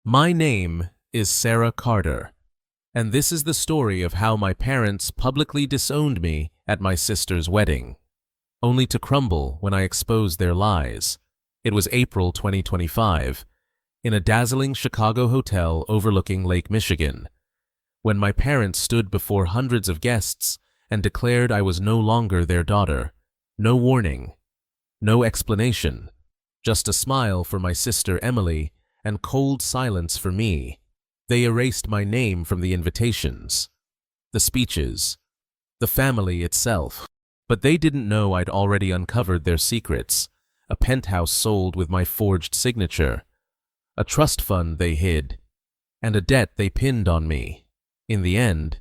My name is Sarah Carter, and this is the story of how my parents publicly disowned me at my sister's wedding, only to crumble when I exposed their lies. It was April 2025, in a dazzling Chicago hotel overlooking Lake Michigan, when my parents stood before hundreds of guests and declared I was no longer their daughter. No warning, no explanation, just a smile for my sister Emily and cold silence for me. They erased my name from the invitations, the speeches, the family itself. But they didn't know I'd already uncovered their secrets, a penthouse sold with my forged signature, a trust fund they hid, and a debt they pinned on me. In the end,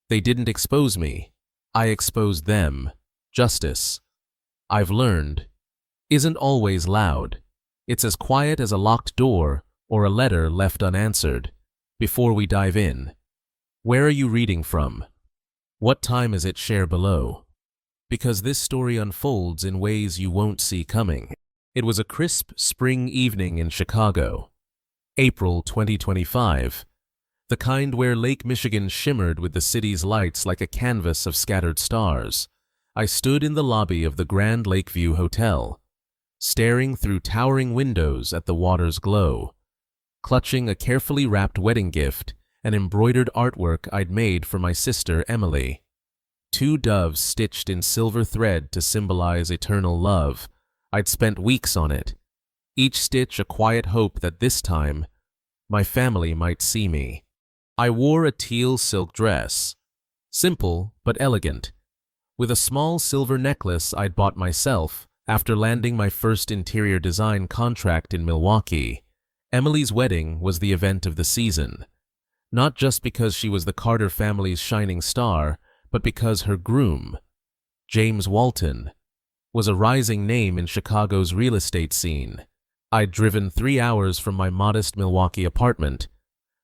they didn't expose me. I exposed them. Justice, I've learned, isn't always loud. It's as quiet as a locked door or a letter left unanswered. Before we dive in, where are you reading from? What time is it? Share below, because this story unfolds in ways you won't see coming. It was a crisp spring evening in Chicago, April 2025, the kind where Lake Michigan shimmered with the city's lights like a canvas of scattered stars. I stood in the lobby of the Grand Lakeview Hotel, staring through towering windows at the water's glow, clutching a carefully wrapped wedding gift, an embroidered artwork I'd made for my sister Emily. Two doves stitched in silver thread to symbolize eternal love. I'd spent weeks on it, each stitch a quiet hope that this time my family might see me. I wore a teal silk dress, simple but elegant, with a small silver necklace I'd bought myself after landing my first interior design contract in Milwaukee. Emily's wedding was the event of the season, not just because she was the Carter family's shining star, but because her groom, James Walton, was a rising name in Chicago's real estate scene. I'd driven 3 hours from my modest Milwaukee apartment,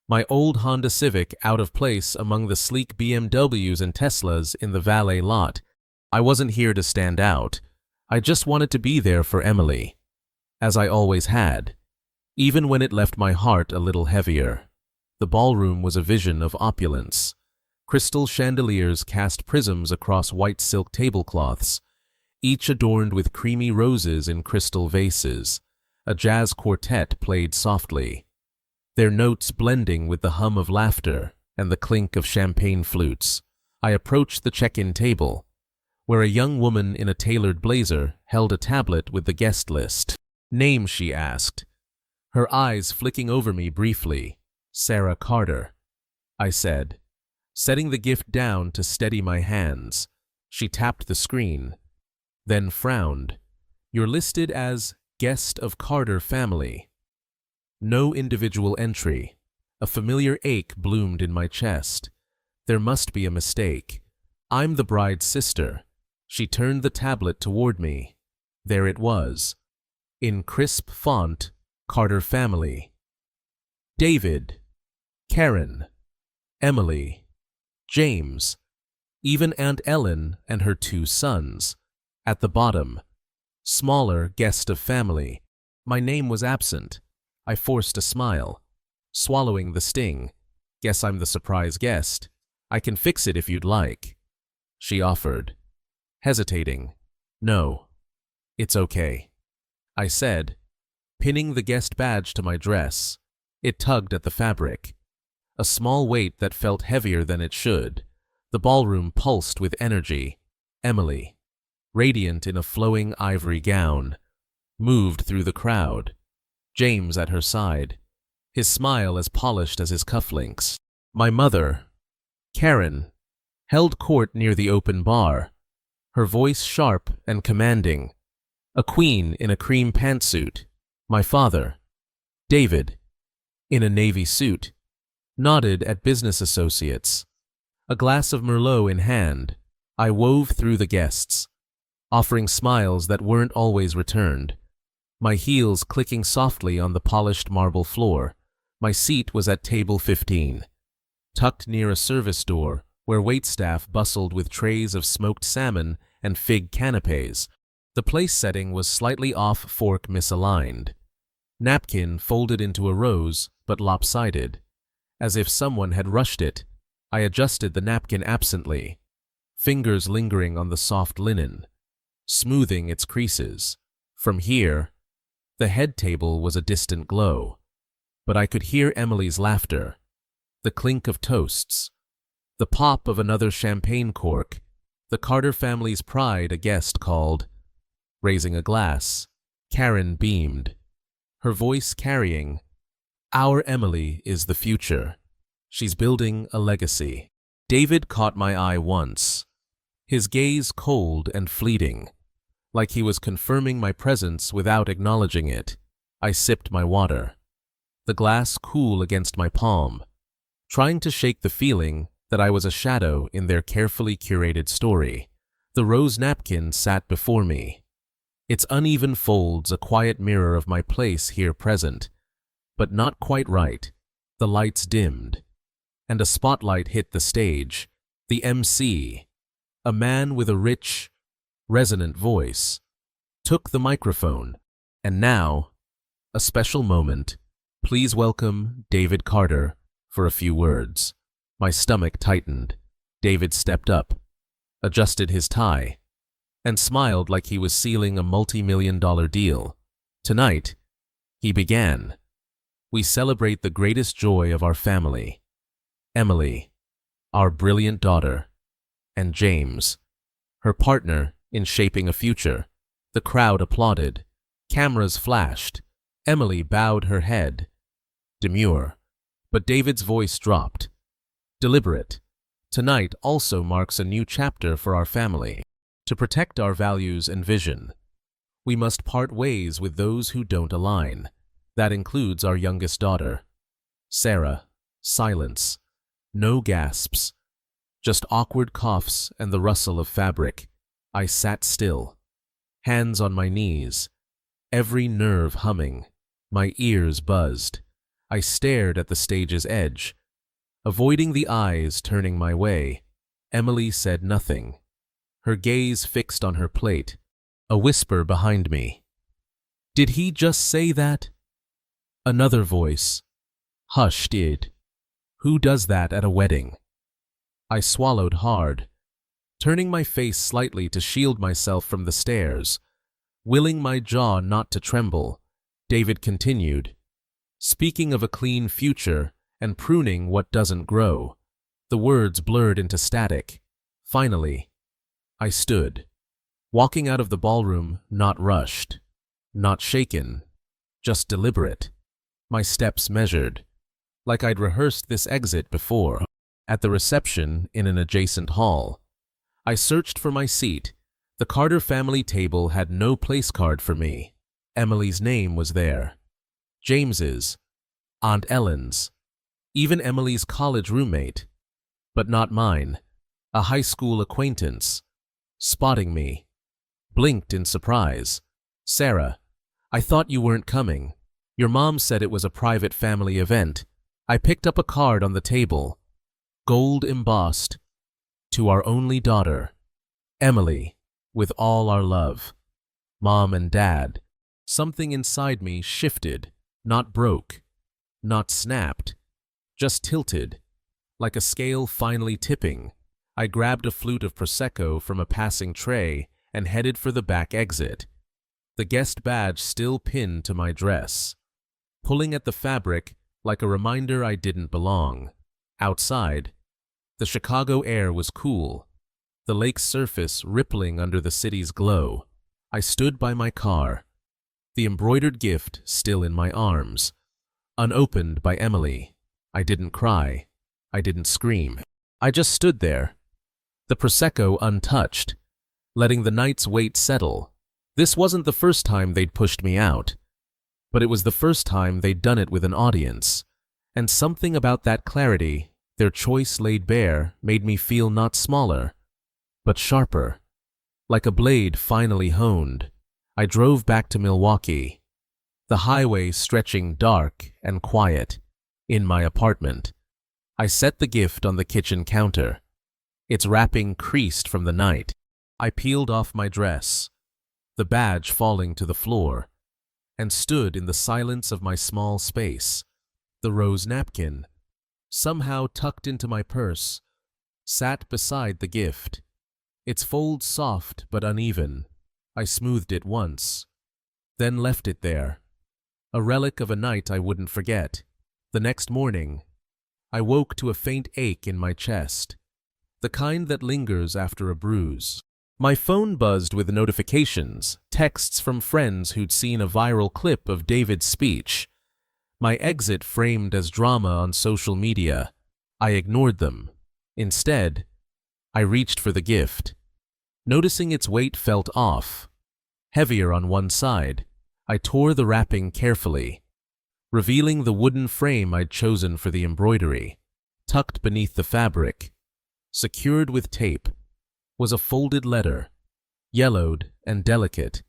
my old Honda Civic out of place among the sleek BMWs and Teslas in the valet lot. I wasn't here to stand out. I just wanted to be there for Emily, as I always had, even when it left my heart a little heavier. The ballroom was a vision of opulence. Crystal chandeliers cast prisms across white silk tablecloths, each adorned with creamy roses in crystal vases. A jazz quartet played softly, their notes blending with the hum of laughter and the clink of champagne flutes. I approached the check-in table, where a young woman in a tailored blazer held a tablet with the guest list. "Name?" she asked, her eyes flicking over me briefly. "Sarah Carter," I said, setting the gift down to steady my hands. She tapped the screen, then frowned. "You're listed as guest of Carter family." No individual entry. A familiar ache bloomed in my chest. There must be a mistake. "I'm the bride's sister." She turned the tablet toward me. There it was, in crisp font, Carter family. David, Karen, Emily, James, even Aunt Ellen and her 2 sons. At the bottom, smaller, guest of family. My name was absent. I forced a smile, swallowing the sting. "Guess I'm the surprise guest. I can fix it if you'd like," she offered, hesitating. "No, it's okay," I said, pinning the guest badge to my dress. It tugged at the fabric, a small weight that felt heavier than it should. The ballroom pulsed with energy. Emily, radiant in a flowing ivory gown, moved through the crowd, James at her side, his smile as polished as his cufflinks. My mother, Karen, held court near the open bar, her voice sharp and commanding, a queen in a cream pantsuit. My father, David, in a navy suit, nodded at business associates. A glass of Merlot in hand, I wove through the guests, offering smiles that weren't always returned, my heels clicking softly on the polished marble floor. My seat was at table 15, tucked near a service door where waitstaff bustled with trays of smoked salmon and fig canapes. The place setting was slightly off, fork misaligned, napkin folded into a rose but lopsided. As if someone had rushed it, I adjusted the napkin absently, fingers lingering on the soft linen, smoothing its creases. From here, the head table was a distant glow, but I could hear Emily's laughter, the clink of toasts, the pop of another champagne cork, the Carter family's pride. A guest called. Raising a glass, Karen beamed, her voice carrying, "Our Emily is the future. She's building a legacy." David caught my eye once, his gaze cold and fleeting, like he was confirming my presence without acknowledging it. I sipped my water, the glass cool against my palm, trying to shake the feeling that I was a shadow in their carefully curated story. The rose napkin sat before me, its uneven folds a quiet mirror of my place here present, but not quite right. The lights dimmed, and a spotlight hit the stage. The MC, a man with a rich, resonant voice, took the microphone. And now, a special moment. Please welcome David Carter for a few words. My stomach tightened. David stepped up, adjusted his tie, and smiled like he was sealing a multi-million-dollar deal. Tonight, he began, we celebrate the greatest joy of our family, Emily, our brilliant daughter, and James, her partner in shaping a future. The crowd applauded. Cameras flashed. Emily bowed her head, demure, but David's voice dropped, deliberate. Tonight also marks a new chapter for our family. To protect our values and vision, we must part ways with those who don't align. That includes our youngest daughter. Sarah. Silence. No gasps. Just awkward coughs and the rustle of fabric. I sat still, hands on my knees, every nerve humming, my ears buzzed. I stared at the stage's edge, avoiding the eyes turning my way. Emily said nothing, her gaze fixed on her plate. A whisper behind me. Did he just say that? Another voice. Hush, did. Who does that at a wedding? I swallowed hard, turning my face slightly to shield myself from the stares, willing my jaw not to tremble. David continued, speaking of a clean future and pruning what doesn't grow. The words blurred into static. Finally, I stood, walking out of the ballroom, not rushed, not shaken, just deliberate. My steps measured, like I'd rehearsed this exit before. At the reception in an adjacent hall, I searched for my seat. The Carter family table had no place card for me. Emily's name was there, James's, Aunt Ellen's, even Emily's college roommate, but not mine. A high school acquaintance, spotting me, blinked in surprise. Sarah, I thought you weren't coming. Your mom said it was a private family event. I picked up a card on the table, gold embossed, to our only daughter, Emily, with all our love. Mom and Dad. Something inside me shifted, not broke, not snapped, just tilted, like a scale finally tipping. I grabbed a flute of Prosecco from a passing tray and headed for the back exit, the guest badge still pinned to my dress, pulling at the fabric like a reminder I didn't belong. Outside, the Chicago air was cool, the lake's surface rippling under the city's glow. I stood by my car, the embroidered gift still in my arms, unopened by Emily. I didn't cry. I didn't scream. I just stood there, the Prosecco untouched, letting the night's weight settle. This wasn't the first time they'd pushed me out, but it was the first time they'd done it with an audience, and something about that clarity, their choice laid bare, made me feel not smaller, but sharper, like a blade finally honed. I drove back to Milwaukee, the highway stretching dark and quiet. In my apartment, I set the gift on the kitchen counter, its wrapping creased from the night. I peeled off my dress, the badge falling to the floor, and stood in the silence of my small space. The The rose napkin, somehow tucked into my purse, sat beside the gift. Its folds soft but uneven. I smoothed it once, then left it there, a relic of a night I wouldn't forget. The next morning, I woke to a faint ache in my chest, the kind that lingers after a bruise. My phone buzzed with notifications, texts from friends who'd seen a viral clip of David's speech. My exit framed as drama on social media. I ignored them. Instead, I reached for the gift. Noticing its weight felt off, heavier on one side, I tore the wrapping carefully, revealing the wooden frame I'd chosen for the embroidery. Tucked beneath the fabric, secured with tape, was a folded letter, yellowed and delicate.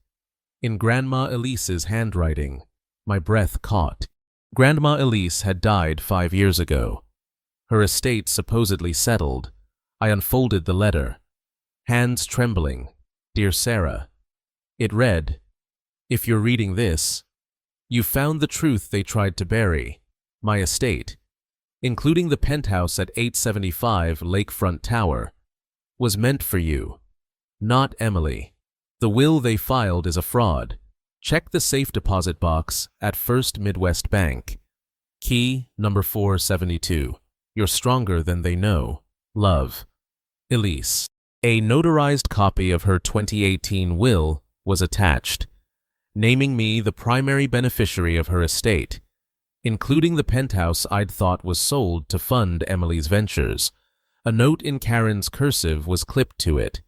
In Grandma Elise's handwriting, my breath caught. Grandma Elise had died 5 years ago. Her estate supposedly settled. I unfolded the letter, hands trembling. Dear Sarah. It read, "If you're reading this, you found the truth they tried to bury. My estate, including the penthouse at 875 Lakefront Tower, was meant for you, not Emily. The will they filed is a fraud. Check the safe deposit box at First Midwest Bank. Key number 472. You're stronger than they know. Love. Elise." A notarized copy of her 2018 will was attached, naming me the primary beneficiary of her estate, including the penthouse I'd thought was sold to fund Emily's ventures. A note in Karen's cursive was clipped to it.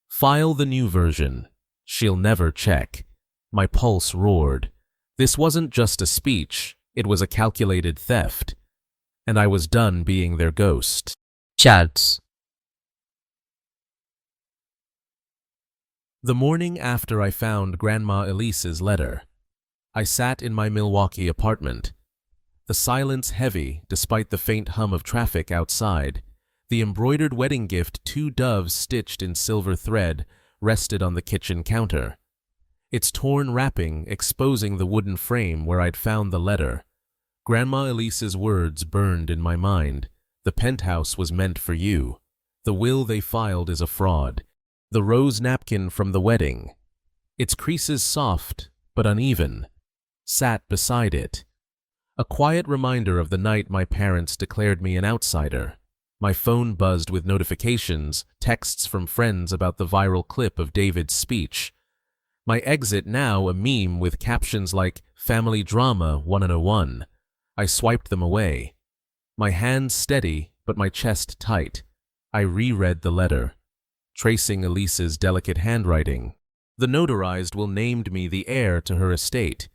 "File the new version. She'll never check." My pulse roared. This wasn't just a speech, it was a calculated theft. And I was done being their ghost. Chats. The morning after I found Grandma Elise's letter, I sat in my Milwaukee apartment. The silence heavy despite the faint hum of traffic outside. The embroidered wedding gift, 2 doves stitched in silver thread, rested on the kitchen counter, its torn wrapping exposing the wooden frame where I'd found the letter. Grandma Elise's words burned in my mind. The penthouse was meant for you. The will they filed is a fraud. The rose napkin from the wedding, its creases soft but uneven, sat beside it. A quiet reminder of the night my parents declared me an outsider. My phone buzzed with notifications, texts from friends about the viral clip of David's speech. My exit now a meme with captions like "Family Drama 101. I swiped them away. My hands steady, but my chest tight. I reread the letter, tracing Elise's delicate handwriting. The notarized will named me the heir to her estate,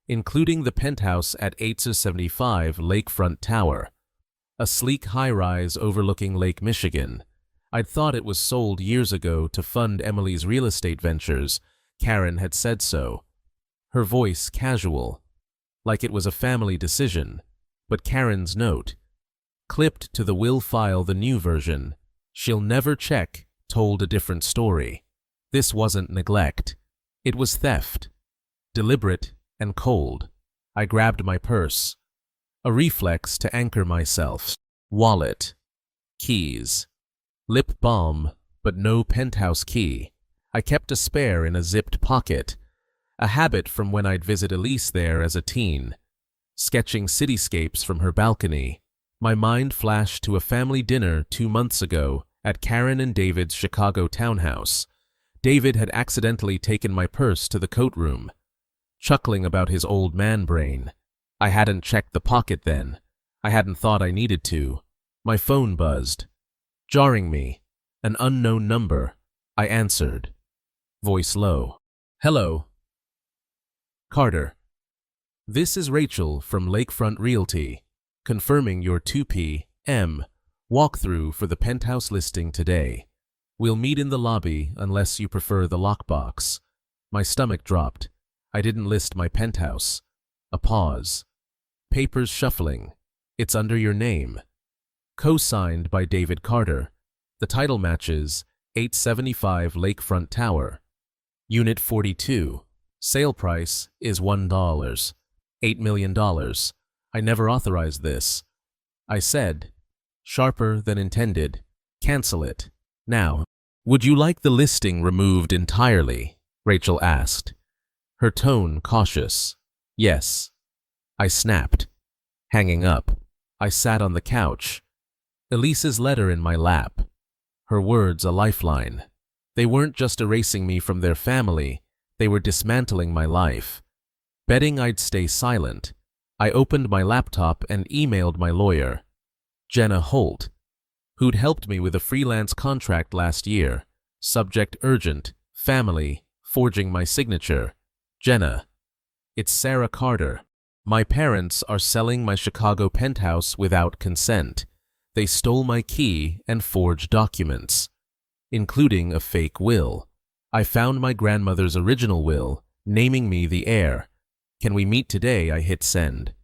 including the penthouse at 875 Lakefront Tower, a sleek high-rise overlooking Lake Michigan. I'd thought it was sold years ago to fund Emily's real estate ventures. Karen had said so. Her voice casual, like it was a family decision. But Karen's note, clipped to the will file the new version, "She'll never check," told a different story. This wasn't neglect. It was theft. Deliberate and cold. I grabbed my purse, a reflex to anchor myself. Wallet. Keys. Lip balm, but no penthouse key. I kept a spare in a zipped pocket, a habit from when I'd visit Elise there as a teen, sketching cityscapes from her balcony. My mind flashed to a family dinner 2 months ago at Karen and David's Chicago townhouse. David had accidentally taken my purse to the coat room, chuckling about his old man brain. I hadn't checked the pocket then. I hadn't thought I needed to. My phone buzzed, jarring me. An unknown number. I answered, voice low. "Hello. Carter. This is Rachel from Lakefront Realty, confirming your 2 p.m. walkthrough for the penthouse listing today. We'll meet in the lobby unless you prefer the lockbox." My stomach dropped. I didn't list my penthouse. A pause. Papers shuffling. "It's under your name. Co-signed by David Carter. The title matches 875 Lakefront Tower. Unit 42. Sale price is $1. $8 million. I never authorized this. I said, sharper than intended, cancel it, now. Would you like the listing removed entirely? Rachel asked, her tone cautious. Yes. I snapped. Hanging up, I sat on the couch, Elise's letter in my lap, her words a lifeline. They weren't just erasing me from their family, they were dismantling my life. Betting I'd stay silent, I opened my laptop and emailed my lawyer, Jenna Holt, who'd helped me with a freelance contract last year. Subject urgent, family, forging my signature. Jenna, it's Sarah Carter. My parents are selling my Chicago penthouse without consent. They stole my key and forged documents, including a fake will. I found my grandmother's original will, naming me the heir. Can we meet today? I hit send,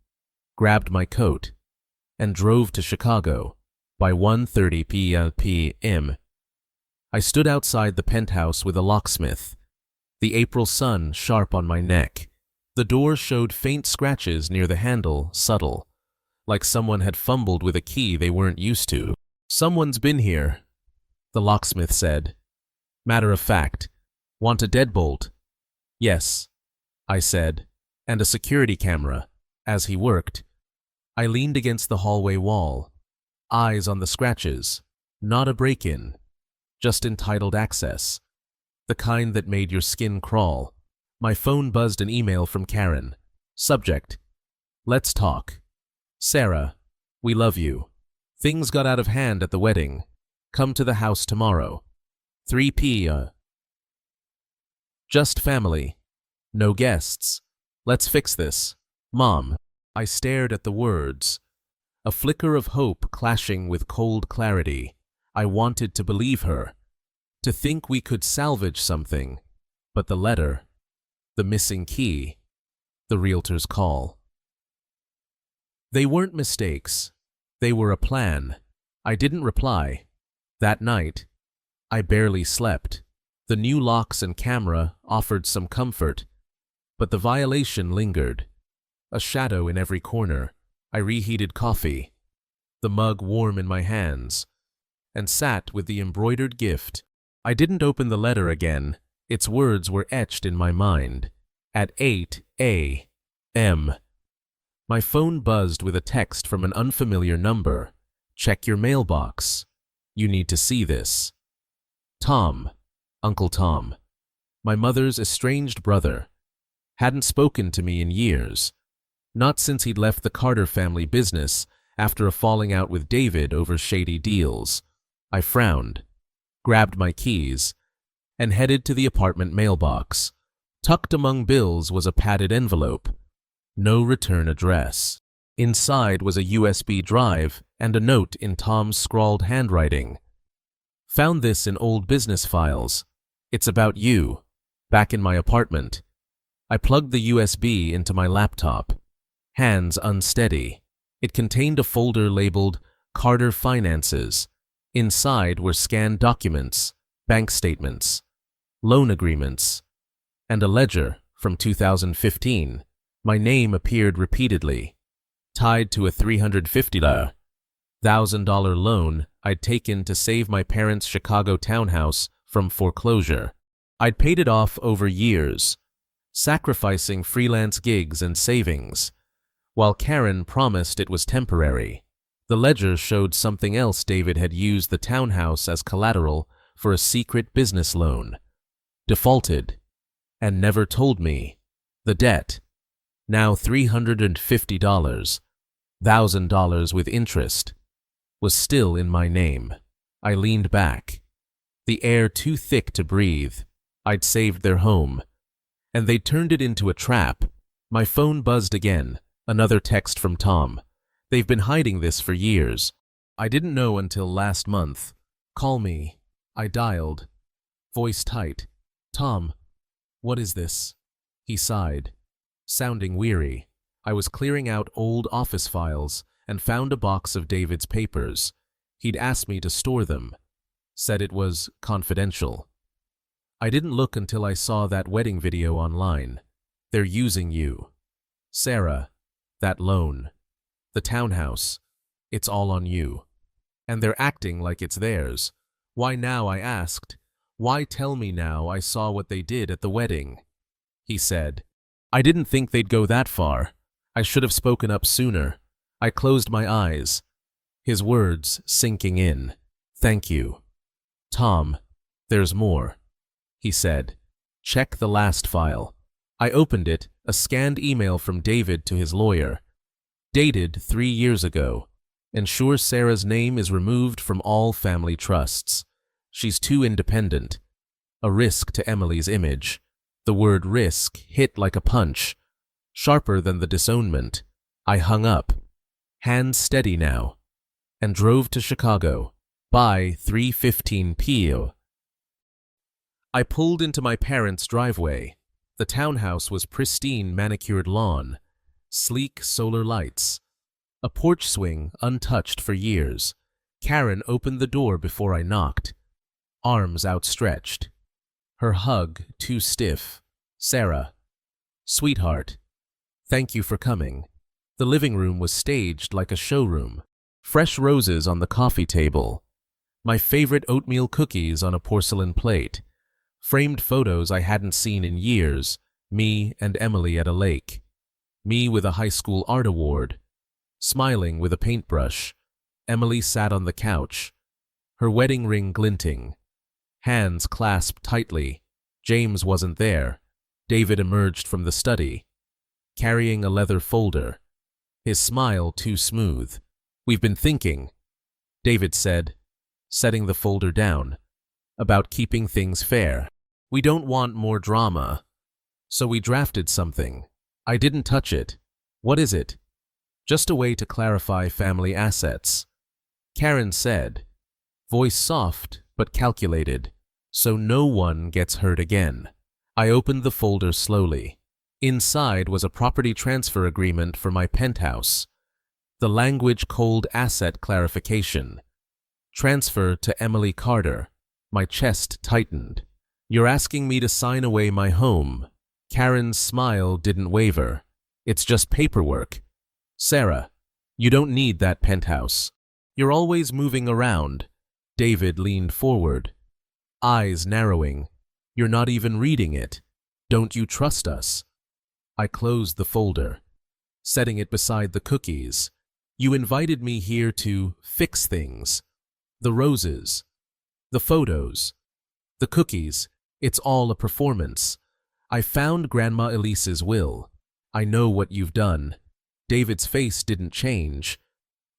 grabbed my coat, and drove to Chicago by 1:30 p.m. I stood outside the penthouse with a locksmith, the April sun sharp on my neck. The door showed faint scratches near the handle, subtle, like someone had fumbled with a key they weren't used to. Someone's been here, the locksmith said. Matter of fact, want a deadbolt? Yes, I said, and a security camera. As he worked, I leaned against the hallway wall, eyes on the scratches. Not a break-in, just entitled access, the kind that made your skin crawl. My phone buzzed an email from Karen. Subject, let's talk. Sarah, we love you. Things got out of hand at the wedding. Come to the house tomorrow. 3 p.m. Just family. No guests. Let's fix this. Mom. I stared at the words, a flicker of hope clashing with cold clarity. I wanted to believe her, to think we could salvage something. But the letter, the missing key, the realtor's call. They weren't mistakes. They were a plan. I didn't reply. That night, I barely slept. The new locks and camera offered some comfort, but the violation lingered, a shadow in every corner. I reheated coffee, the mug warm in my hands, and sat with the embroidered gift. I didn't open the letter again. Its words were etched in my mind. At 8 a.m., my phone buzzed with a text from an unfamiliar number. Check your mailbox. You need to see this. Tom, Uncle Tom, my mother's estranged brother, hadn't spoken to me in years. Not since he'd left the Carter family business after a falling out with David over shady deals. I frowned, grabbed my keys, and headed to the apartment mailbox. Tucked among bills was a padded envelope. No return address. Inside was a USB drive and a note in Tom's scrawled handwriting. Found this in old business files. It's about you, back in my apartment. I plugged the USB into my laptop, hands unsteady. It contained a folder labeled Carter Finances. Inside were scanned documents, bank statements, loan agreements, and a ledger from 2015. My name appeared repeatedly, tied to a $350,000 loan I'd taken to save my parents' Chicago townhouse from foreclosure. I'd paid it off over years, sacrificing freelance gigs and savings, while Karen promised it was temporary. The ledger showed something else. David had used the townhouse as collateral for a secret business loan, defaulted, and never told me. The debt, now $350,000 with interest, was still in my name. I leaned back, the air too thick to breathe. I'd saved their home, and they'd turned it into a trap. My phone buzzed again, another text from Tom. They've been hiding this for years. I didn't know until last month. Call me. I dialed, voice tight. Tom, what is this? He sighed, sounding weary. I was clearing out old office files and found a box of David's papers. He'd asked me to store them, said it was confidential. I didn't look until I saw that wedding video online. They're using you. Sarah, that loan. The townhouse. It's all on you. And they're acting like it's theirs. Why now, I asked. Why tell me now I saw what they did at the wedding? He said, I didn't think they'd go that far. I should have spoken up sooner. I closed my eyes. His words sinking in. Thank you. Tom, there's more. He said, check the last file. I opened it, a scanned email from David to his lawyer. Dated 3 years ago. Ensure Sarah's name is removed from all family trusts. She's too independent. A risk to Emily's image. The word risk hit like a punch. Sharper than the disownment. I hung up. Hands steady now. And drove to Chicago. By 3:15 p.m. I pulled into my parents' driveway. The townhouse was pristine manicured lawn. Sleek solar lights. A porch swing untouched for years. Karen opened the door before I knocked. Arms outstretched. Her hug too stiff. Sarah. Sweetheart. Thank you for coming. The living room was staged like a showroom. Fresh roses on the coffee table. My favorite oatmeal cookies on a porcelain plate. Framed photos I hadn't seen in years. Me and Emily at a lake. Me with a high school art award. Smiling with a paintbrush. Emily sat on the couch. Her wedding ring glinting. Hands clasped tightly. James wasn't there. David emerged from the study, carrying a leather folder. His smile too smooth. We've been thinking, David said, setting the folder down, about keeping things fair. We don't want more drama. So we drafted something. I didn't touch it. What is it? Just a way to clarify family assets. Karen said, voice soft but calculated, so no one gets hurt again. I opened the folder slowly. Inside was a property transfer agreement for my penthouse. The language cold asset clarification. Transfer to Emily Carter. My chest tightened. You're asking me to sign away my home. Karen's smile didn't waver. It's just paperwork. Sarah, you don't need that penthouse. You're always moving around. David leaned forward, eyes narrowing. You're not even reading it. Don't you trust us? I closed the folder, setting it beside the cookies. You invited me here to fix things. The roses, the photos, the cookies, it's all a performance. I found Grandma Elise's will. I know what you've done. David's face didn't change,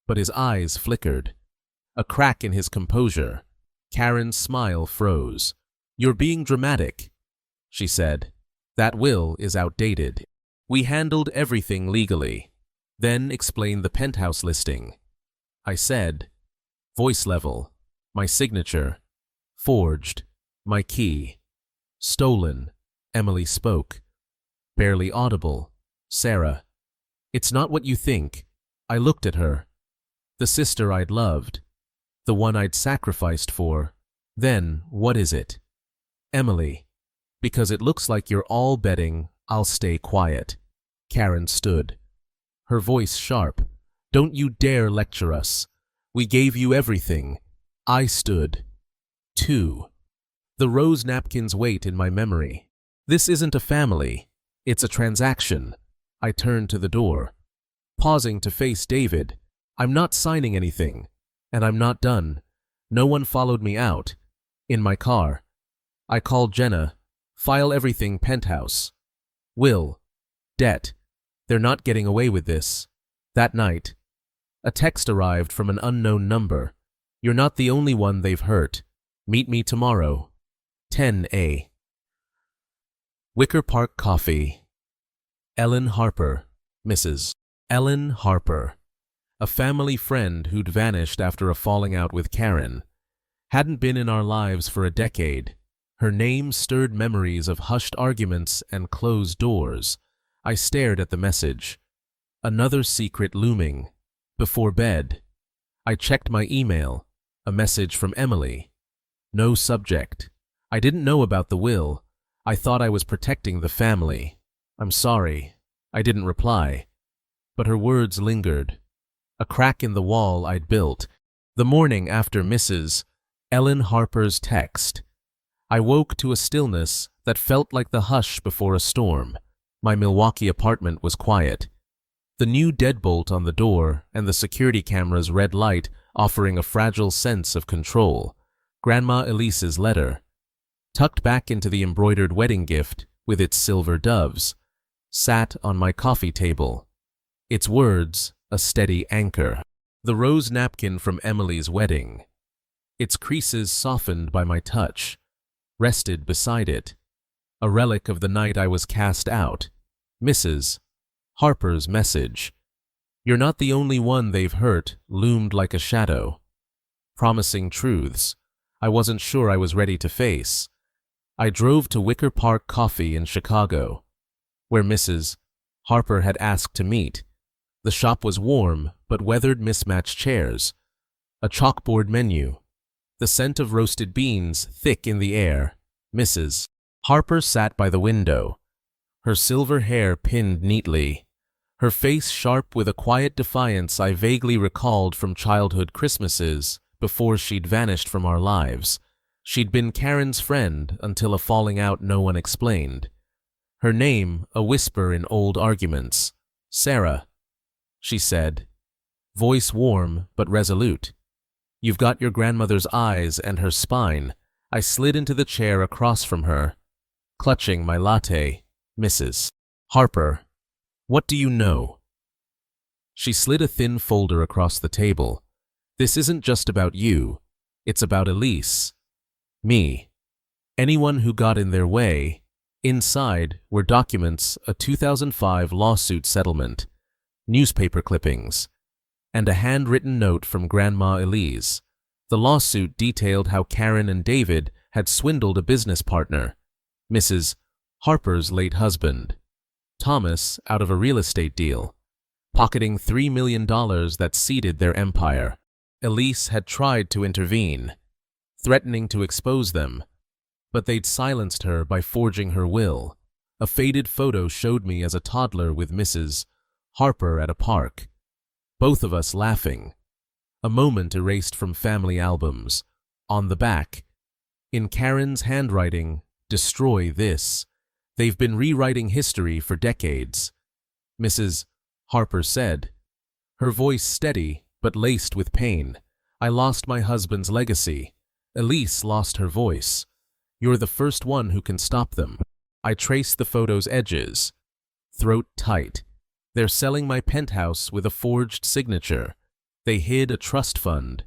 but his eyes flickered. A crack in his composure. Karen's smile froze. You're being dramatic, she said. That will is outdated. We handled everything legally. Then explained the penthouse listing. I said, voice level, my signature, forged, my key, stolen. Emily spoke, barely audible. Sarah, it's not what you think. I looked at her. The sister I'd loved, the one I'd sacrificed for. Then, what is it? Emily, because it looks like you're all betting I'll stay quiet. Karen stood, her voice sharp. Don't you dare lecture us. We gave you everything. I stood. 2. The rose napkins wait in my memory. This isn't a family. It's a transaction. I turned to the door, pausing to face David. I'm not signing anything, and I'm not done. No one followed me out. In my car, I called Jenna. File everything penthouse. Will. Debt. They're not getting away with this. That night, a text arrived from an unknown number. You're not the only one they've hurt. Meet me tomorrow. 10 Wicker Park Coffee. Ellen Harper, Mrs. Ellen Harper. A family friend who'd vanished after a falling out with Karen. Hadn't been in our lives for a decade. Her name stirred memories of hushed arguments and closed doors. I stared at the message. Another secret looming. Before bed, I checked my email. A message from Emily. No subject. I didn't know about the will. I thought I was protecting the family. I'm sorry. I didn't reply. But her words lingered. a crack in the wall I'd built. The morning after Mrs. Ellen Harper's text, I woke to a stillness that felt like the hush before a storm. My Milwaukee apartment was quiet. The new deadbolt on the door and the security camera's red light offering a fragile sense of control. Grandma Elise's letter, tucked back into the embroidered wedding gift with its silver doves, sat on my coffee table. Its words, a steady anchor. The rose napkin from Emily's wedding, its creases softened by my touch, rested beside it, a relic of the night I was cast out. Mrs. Harper's message, "You're not the only one they've hurt," loomed like a shadow, promising truths I wasn't sure I was ready to face. I drove to Wicker Park Coffee in Chicago, where Mrs. Harper had asked to meet. The shop was warm but weathered mismatched chairs, a chalkboard menu, the scent of roasted beans thick in the air. Mrs. Harper sat by the window, her silver hair pinned neatly, her face sharp with a quiet defiance I vaguely recalled from childhood Christmases before she'd vanished from our lives. She'd been Karen's friend until a falling out no one explained. Her name, a whisper in old arguments. "Sarah," she said, voice warm but resolute. "You've got your grandmother's eyes and her spine." I slid into the chair across from her, clutching my latte. "Mrs. Harper, what do you know?" She slid a thin folder across the table. "This isn't just about you. It's about Elise. Me. Anyone who got in their way." Inside were documents, a 2005 lawsuit settlement, newspaper clippings, and a handwritten note from Grandma Elise. The lawsuit detailed how Karen and David had swindled a business partner, Mrs. Harper's late husband, Thomas, out of a real estate deal, pocketing $3 million that seeded their empire. Elise had tried to intervene, threatening to expose them, but they'd silenced her by forging her will. A faded photo showed me as a toddler with Mrs. Harper at a park, both of us laughing. A moment erased from family albums. On the back, in Karen's handwriting, "Destroy this. They've been rewriting history for decades," Mrs. Harper said, her voice steady but laced with pain. "I lost my husband's legacy. Elise lost her voice. You're the first one who can stop them." I traced the photo's edges, throat tight. "They're selling my penthouse with a forged signature. They hid a trust fund,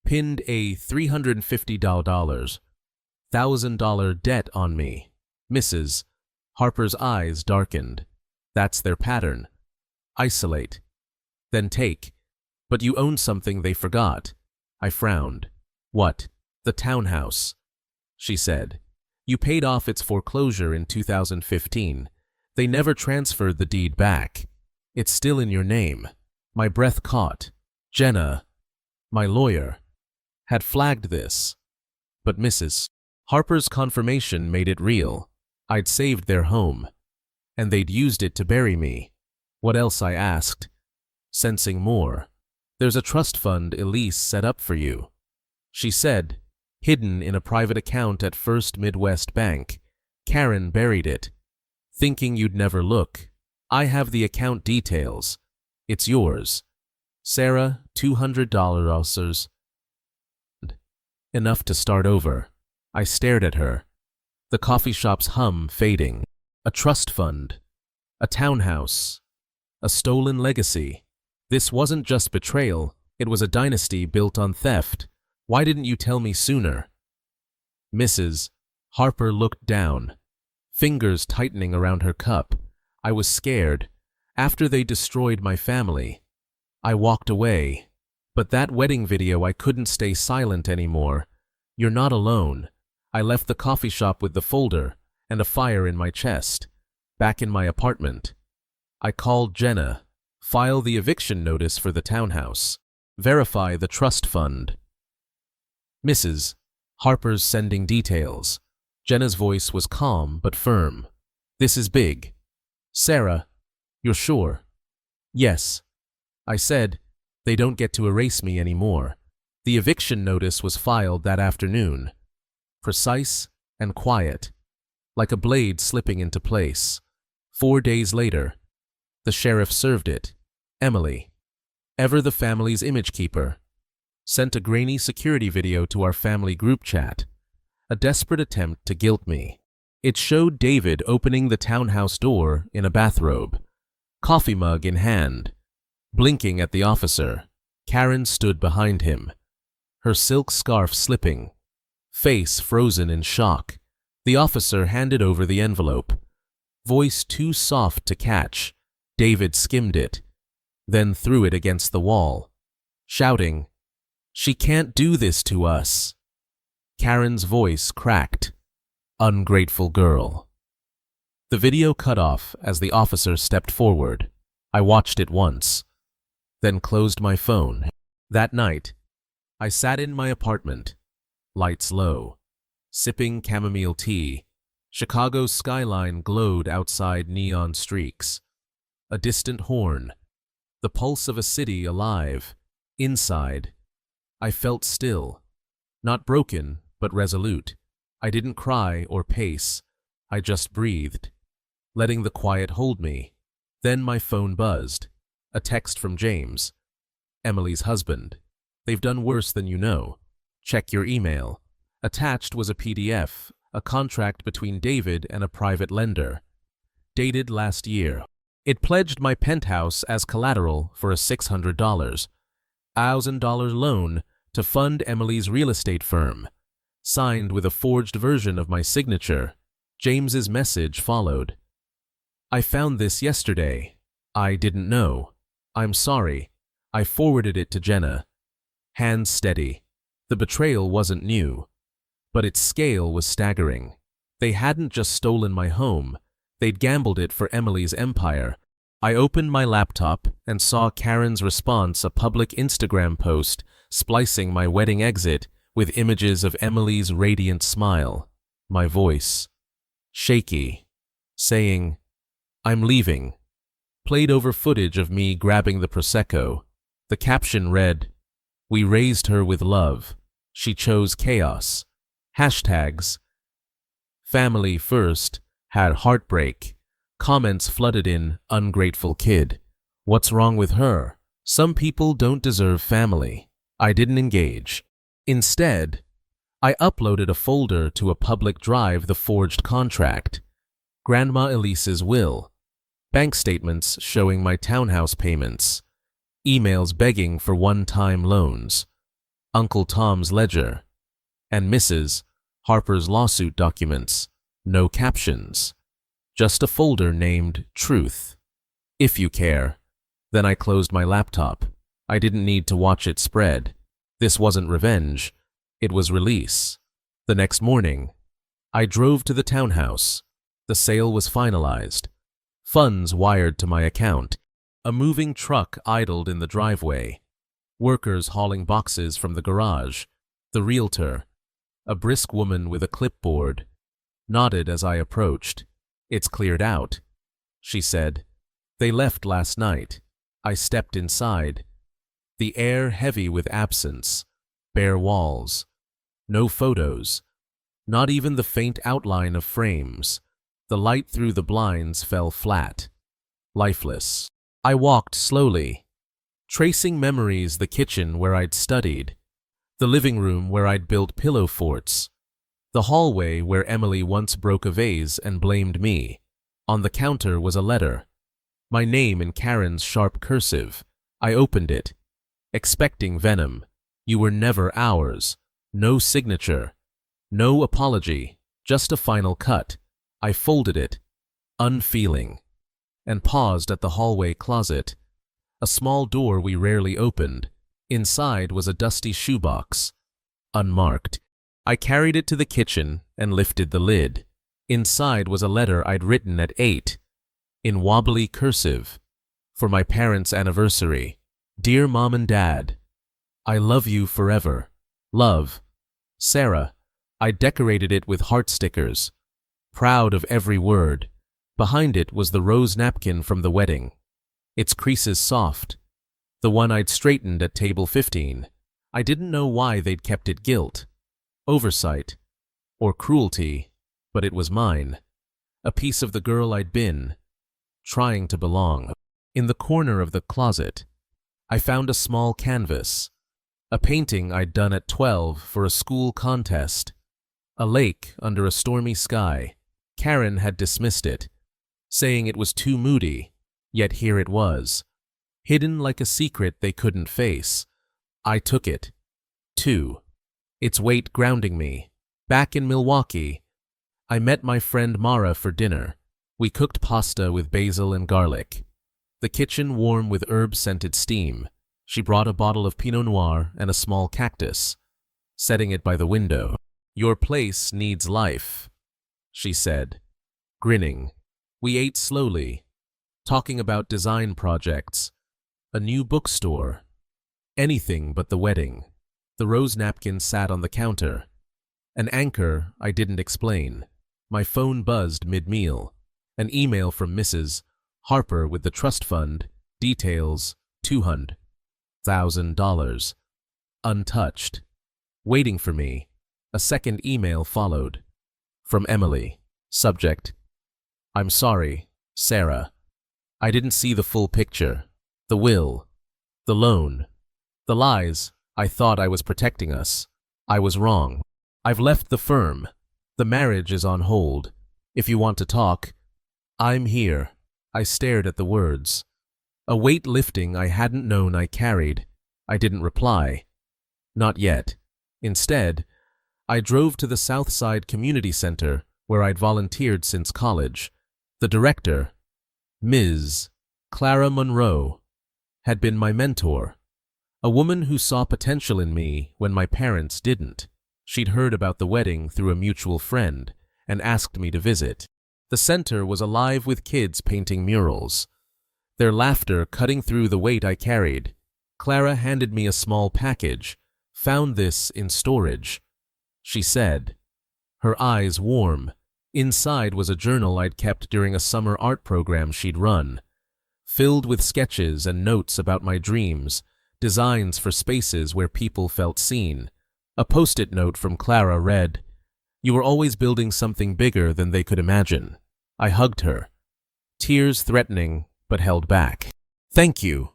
pinned a $350,000 debt on me." Mrs. Harper's eyes darkened. "That's their pattern. Isolate, then take. But you own something they forgot." I frowned. "What?" "The townhouse," she said. "You paid off its foreclosure in 2015. They never transferred the deed back. It's still in your name." My breath caught. Jenna, my lawyer, had flagged this, but Mrs. Harper's confirmation made it real. I'd saved their home, and they'd used it to bury me. "What else?" I asked, sensing more. "There's a trust fund Elise set up for you," she said, "hidden in a private account at First Midwest Bank. Karen buried it, thinking you'd never look. I have the account details. It's yours. Sarah, $200. Enough to start over." I stared at her, the coffee shop's hum fading. A trust fund, a townhouse, a stolen legacy. This wasn't just betrayal, it was a dynasty built on theft. Why didn't you tell me sooner? Mrs. Harper looked down, fingers tightening around her cup. I was scared. After they destroyed my family, I walked away. But that wedding video, I couldn't stay silent anymore. "You're not alone." I left the coffee shop with the folder and a fire in my chest. Back in my apartment, I called Jenna. "File the eviction notice for the townhouse. Verify the trust fund." Mrs. Harper's sending details. Jenna's voice was calm but firm. "This is big." "Sarah, you're sure?" "Yes," I said, They don't get to erase me anymore. The eviction notice was filed that afternoon. Precise and quiet, like a blade slipping into place. 4 days later, the sheriff served it. Emily, ever the family's image keeper, sent a grainy security video to our family group chat, a desperate attempt to guilt me. It showed David opening the townhouse door in a bathrobe, coffee mug in hand, blinking at the officer. Karen stood behind him, her silk scarf slipping, face frozen in shock. The officer handed over the envelope. Voice too soft to catch, David skimmed it, then threw it against the wall, shouting, "She can't do this to us." Karen's voice cracked. Ungrateful girl. The video cut off as the officer stepped forward. I watched it once, then closed my phone. That night, I sat in my apartment, lights low, sipping chamomile tea. Chicago's skyline glowed outside neon streaks. A distant horn, the pulse of a city alive. Inside, I felt still, not broken, but resolute. I didn't cry or pace. I just breathed, letting the quiet hold me. Then my phone buzzed. A text from James, Emily's husband. "They've done worse than you know. Check your email." Attached was a PDF, a contract between David and a private lender, dated last year. It pledged my penthouse as collateral for a $600,000 loan to fund Emily's real estate firm, signed with a forged version of my signature. James's message followed. "I found this yesterday. I didn't know. I'm sorry." I forwarded it to Jenna. Hands steady. The betrayal wasn't new, but its scale was staggering. They hadn't just stolen my home, they'd gambled it for Emily's empire. I opened my laptop and saw Karen's response, a public Instagram post splicing my wedding exit with images of Emily's radiant smile. My voice, shaky, saying, "I'm leaving," played over footage of me grabbing the Prosecco. The caption read, "We raised her with love. She chose chaos." Hashtags, "Family first," had heartbreak. Comments flooded in, "Ungrateful kid. What's wrong with her? Some people don't deserve family." I didn't engage. Instead, I uploaded a folder to a public drive, the forged contract, Grandma Elise's will, bank statements showing my townhouse payments, emails begging for one-time loans, Uncle Tom's ledger, and Mrs. Harper's lawsuit documents. No captions, just a folder named Truth. If you care. Then I closed my laptop. I didn't need to watch it spread. This wasn't revenge. It was release. The next morning, I drove to the townhouse. The sale was finalized. Funds wired to my account. A moving truck idled in the driveway. Workers hauling boxes from the garage. The realtor, a brisk woman with a clipboard, nodded as I approached. "It's cleared out," she said. "They left last night." I stepped inside. The air heavy with absence. Bare walls. No photos. Not even the faint outline of frames. The light through the blinds fell flat. Lifeless. I walked slowly, tracing memories: the kitchen where I'd studied, the living room where I'd built pillow forts, the hallway where Emily once broke a vase and blamed me. On the counter was a letter, my name in Karen's sharp cursive. I opened it, expecting venom. "You were never ours." No signature, no apology, just a final cut. I folded it, unfeeling, and paused at the hallway closet, a small door we rarely opened. Inside was a dusty shoebox, unmarked. I carried it to the kitchen and lifted the lid. Inside was a letter I'd written at 8, in wobbly cursive, for my parents' anniversary. "Dear Mom and Dad, I love you forever. Love, Sarah." I decorated it with heart stickers, proud of every word. Behind it was the rose napkin from the wedding, its creases soft, The one I'd straightened at table 15. I didn't know why they'd kept it guilt, oversight, or cruelty, but it was mine. A piece of the girl I'd been, trying to belong. In the corner of the closet, I found a small canvas, a painting I'd done at 12 for a school contest. A lake under a stormy sky. Karen had dismissed it, saying it was too moody, yet here it was, hidden like a secret they couldn't face. I took it, too, its weight grounding me. Back in Milwaukee, I met my friend Mara for dinner. We cooked pasta with basil and garlic, the kitchen warm with herb-scented steam. She brought a bottle of Pinot Noir and a small cactus, setting it by the window. "Your place needs life," she said, grinning. We ate slowly, talking about design projects, a new bookstore, anything but the wedding. The rose napkin sat on the counter. An anchor I didn't explain. My phone buzzed mid-meal. An email from Mrs. Harper with the trust fund, details $200,000. Untouched. Waiting for me. A second email followed. From Emily. Subject: "I'm sorry, Sarah. I didn't see the full picture. The will. The loan. The lies. I thought I was protecting us. I was wrong. I've left the firm. The marriage is on hold. If you want to talk, I'm here." I stared at the words. A weight lifting I hadn't known I carried. I didn't reply. Not yet. Instead, I drove to the Southside Community Center, where I'd volunteered since college. The director, Ms. Clara Monroe, had been my mentor, a woman who saw potential in me when my parents didn't. She'd heard about the wedding through a mutual friend and asked me to visit. The center was alive with kids painting murals, their laughter cutting through the weight I carried. Clara handed me a small package. "Found this in storage," she said, her eyes warm. Inside was a journal I'd kept during a summer art program she'd run, filled with sketches and notes about my dreams, designs for spaces where people felt seen. A post-it note from Clara read, "You were always building something bigger than they could imagine." I hugged her, tears threatening but held back. "Thank you,"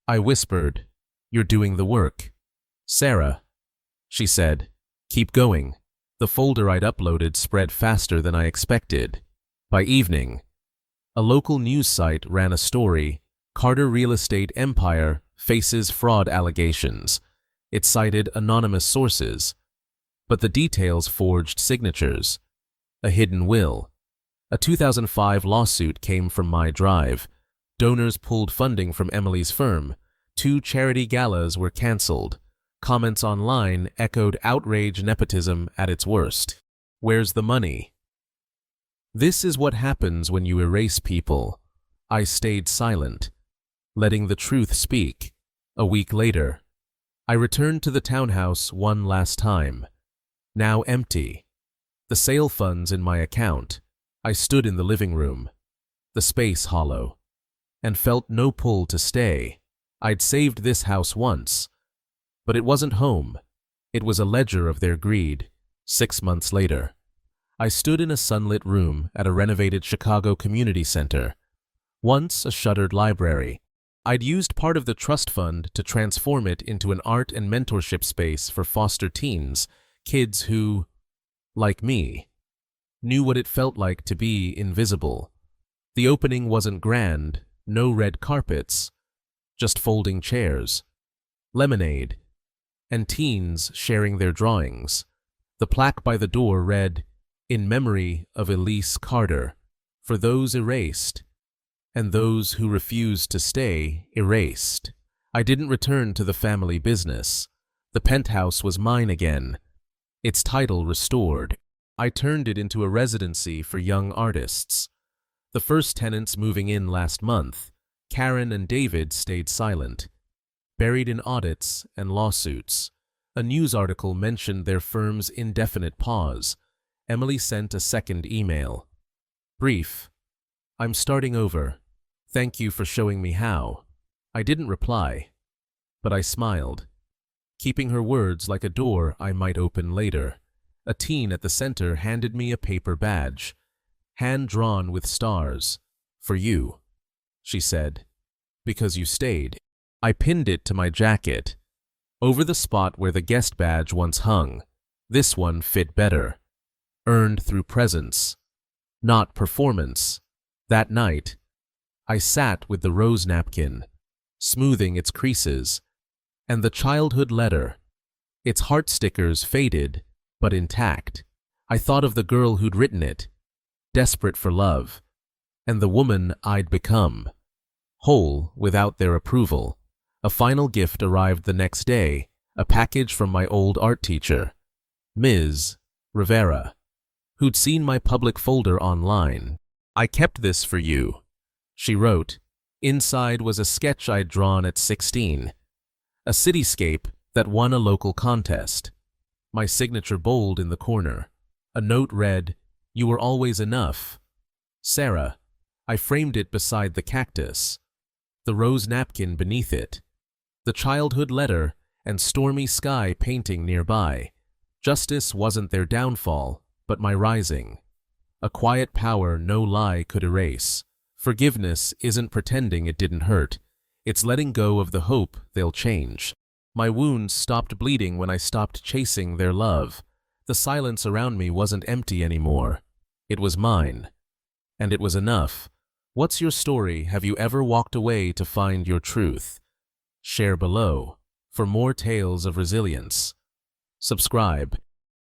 I whispered. "You're doing the work." "Sarah," she said, "keep going." The folder I'd uploaded spread faster than I expected. By evening, a local news site ran a story, "Carter Real Estate Empire Faces Fraud Allegations." It cited anonymous sources, but the details forged signatures. A hidden will. A 2005 lawsuit came from my drive. Donors pulled funding from Emily's firm. 2 charity galas were canceled. Comments online echoed outrage nepotism at its worst. "Where's the money?" This is what happens when you erase people. I stayed silent, letting the truth speak. A week later, I returned to the townhouse one last time, now empty. The sale funds in my account. I stood in the living room, the space hollow, and felt no pull to stay. I'd saved this house once, but it wasn't home. It was a ledger of their greed. 6 months later, I stood in a sunlit room at a renovated Chicago community center, once a shuttered library. I'd used part of the trust fund to transform it into an art and mentorship space for foster teens, kids who, like me, knew what it felt like to be invisible. The opening wasn't grand, no red carpets, just folding chairs, lemonade, and teens sharing their drawings. The plaque by the door read, "In memory of Elise Carter, for those erased, and those who refused to stay erased." I didn't return to the family business. The penthouse was mine again, its title restored. I turned it into a residency for young artists. The first tenants moving in last month, Karen and David, stayed silent, buried in audits and lawsuits. A news article mentioned their firm's indefinite pause. Emily sent a second email. Brief. "I'm starting over. Thank you for showing me how." I didn't reply. but I smiled, keeping her words like a door I might open later. A teen at the center handed me a paper badge, hand-drawn with stars. "For you," she said, "because you stayed." I pinned it to my jacket, over the spot where the guest badge once hung. This one fit better. Earned through presence, not performance. That night, I sat with the rose napkin, smoothing its creases, and the childhood letter. Its heart stickers faded, but intact. I thought of the girl who'd written it, desperate for love, and the woman I'd become, whole without their approval. A final gift arrived the next day, a package from my old art teacher, Ms. Rivera, who'd seen my public folder online. "I kept this for you," she wrote. Inside was a sketch I'd drawn at 16, a cityscape that won a local contest. My signature bold in the corner. A note read, "You were always enough, Sarah." I framed it beside the cactus, the rose napkin beneath it, the childhood letter and stormy sky painting nearby. Justice wasn't their downfall, but my rising. A quiet power no lie could erase. Forgiveness isn't pretending it didn't hurt. It's letting go of the hope they'll change. My wounds stopped bleeding when I stopped chasing their love. The silence around me wasn't empty anymore. It was mine. And it was enough. What's your story? Have you ever walked away to find your truth? Share below for more tales of resilience. Subscribe